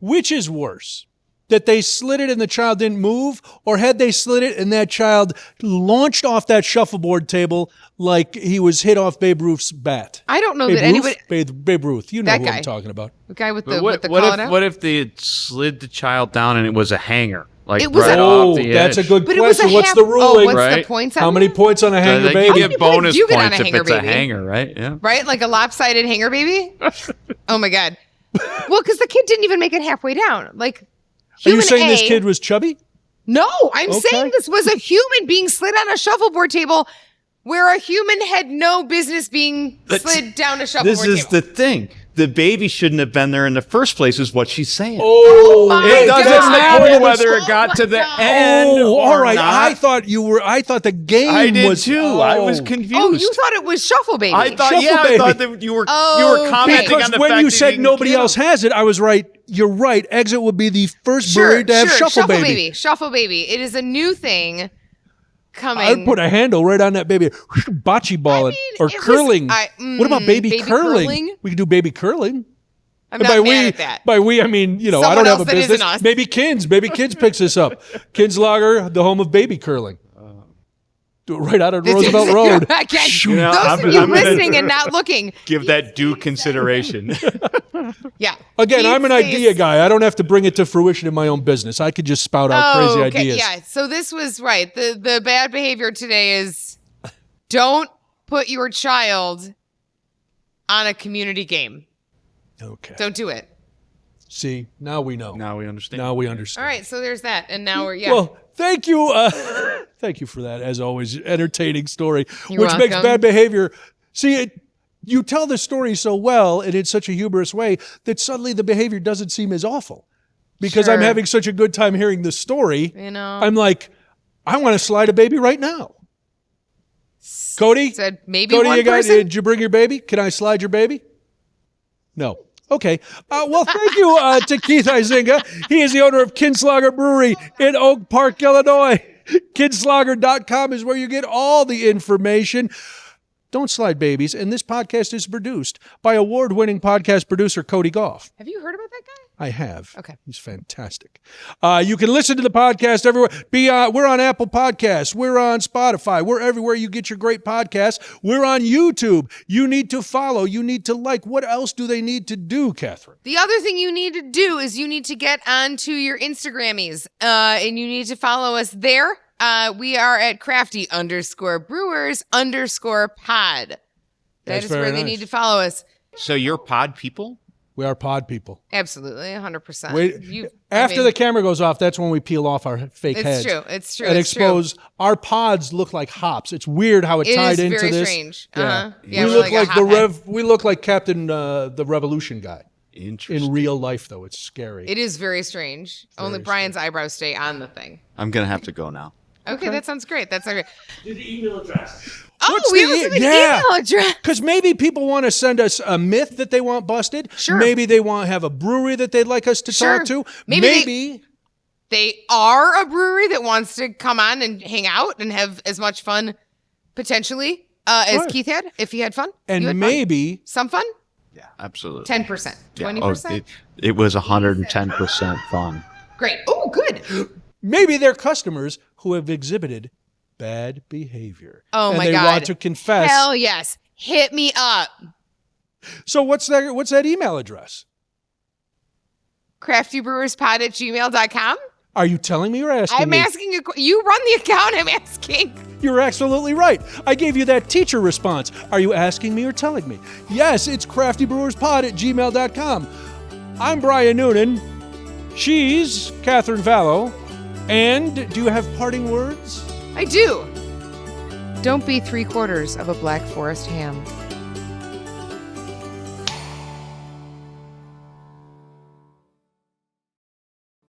Which is worse? That they slid it and the child didn't move? Or had they slid it and that child launched off that shuffleboard table like he was hit off Babe Ruth's bat? I don't know Babe that Ruth? anybody... Babe Ruth. You know That who guy. I'm talking about. The guy with But the call out? what if they had slid the child down and it was a hanger? It was right a- off the edge? That's a good But it was question. a What's half... the ruling? what's the Right? points How on many that? points on a hanger, They baby? get many bonus points you get on points a if hanger it's a baby? hanger, right? Yeah. Right? Like a lopsided hanger baby? Oh my God. Well, because the kid didn't even make it halfway down. Are you Human saying this A- kid was chubby? No, I'm Okay. saying this was a human being slid on a shuffleboard table where a human had no business being slid down a shuffleboard This is table. the thing. The baby shouldn't have been there in the first place, is what she's saying. Oh, my It doesn't God. matter whether it got to the end. Oh, all or right. not. I thought the game I did was too. I was Oh. confused. Oh, you thought it was Shuffle Baby. I thought, Shuffle I baby. thought that you were Okay. commenting Because on the when fact you that said didn't nobody get else him. has it, I was right. You're right. Exit would be the first brewery to have Shuffle Baby. Shuffle Baby. It is a new thing coming. I'd put a handle right on that baby. Bocce ball it. Or it was- curling. I- What about baby baby curling? curling? We could do baby curling. I'm And not mad at that. By we, I mean, I Someone don't have a else that isn't business. us. Maybe Kids picks this up. Kinslahger, the home of baby curling. Do it right out of Roosevelt Road. Again, You know, those I'm- of you I'm gonna- listening and not looking. Give that due consideration. Yeah. Again, I'm an Keith idea stays- guy. I don't have to bring it to fruition in my own business. I could just spout out crazy okay, ideas. Yeah. So this was right. The bad behavior today is don't put your child on a community game. Okay. Don't do it. See, now we know. Now we understand. Now we understand. All right. So there's that. And now we're, Well, thank you. Thank you for that, as always, entertaining story, You're which makes welcome. bad behavior. See, you tell the story so well and in such a humorous way that suddenly the behavior doesn't seem as awful. Because I'm Sure. having such a good time hearing the story, You know. I'm like, I want to slide a baby right now. Cody? said maybe Cody, one person. did you bring your baby? Can I slide your baby? No. Okay. Well, thank you to Keith Huizinga. He is the owner of Kinslahger Brewery in Oak Park, Illinois. Kinslahger.com is where you get all the information. Don't slide, babies. And this podcast is produced by award-winning podcast producer Cody Goff. Have you heard about that guy? I have. Okay. He's fantastic. You can listen to the podcast everywhere. We're on Apple Podcasts. We're on Spotify. We're everywhere you get your great podcasts. We're on YouTube. You need to follow. You need to like. What else do they need to do, Katherine? The other thing you need to do is you need to get onto your Instagrammies, and you need to follow us there. We are at crafty_brewers_pod. That is where they need to follow us. So you're pod people? We are pod people. Absolutely, 100%. After the camera goes off, that's when we peel off our fake heads. It's true. And expose our pods look like hops. It's weird how it tied into this. It is very strange. Yeah. Yeah, we look like we look like Captain the Revolution guy. Interesting. In real life, though, it's scary. It is very strange. Only Brian's eyebrows stay on the thing. I'm going to have to go now. Okay, that sounds great. That's great. Do the email address. Oh, we also have an email address. Because maybe people want to send us a myth that they want busted. Sure. Maybe they want to have a brewery that they'd like us to talk to. Maybe they are a brewery that wants to come on and hang out and have as much fun, potentially, as Keith had, if he had fun. And maybe some fun? Yeah, absolutely. 10%, 20%? It was 110% fun. Great. Oh, good. maybe they're customers who have exhibited bad behavior. Oh my God. And they want to confess. Hell yes. Hit me up. So what's that email address? craftybrewerspod@gmail.com. Are you telling me or asking I'm me? asking you. You run the account. I'm asking. You're absolutely right. I gave you that teacher response. Are you asking me or telling me? Yes, it's craftybrewerspod@gmail.com. I'm Brian Noonan. She's Katherine Vallow. And do you have parting words? I do. Don't be 3/4 of a Black Forest ham.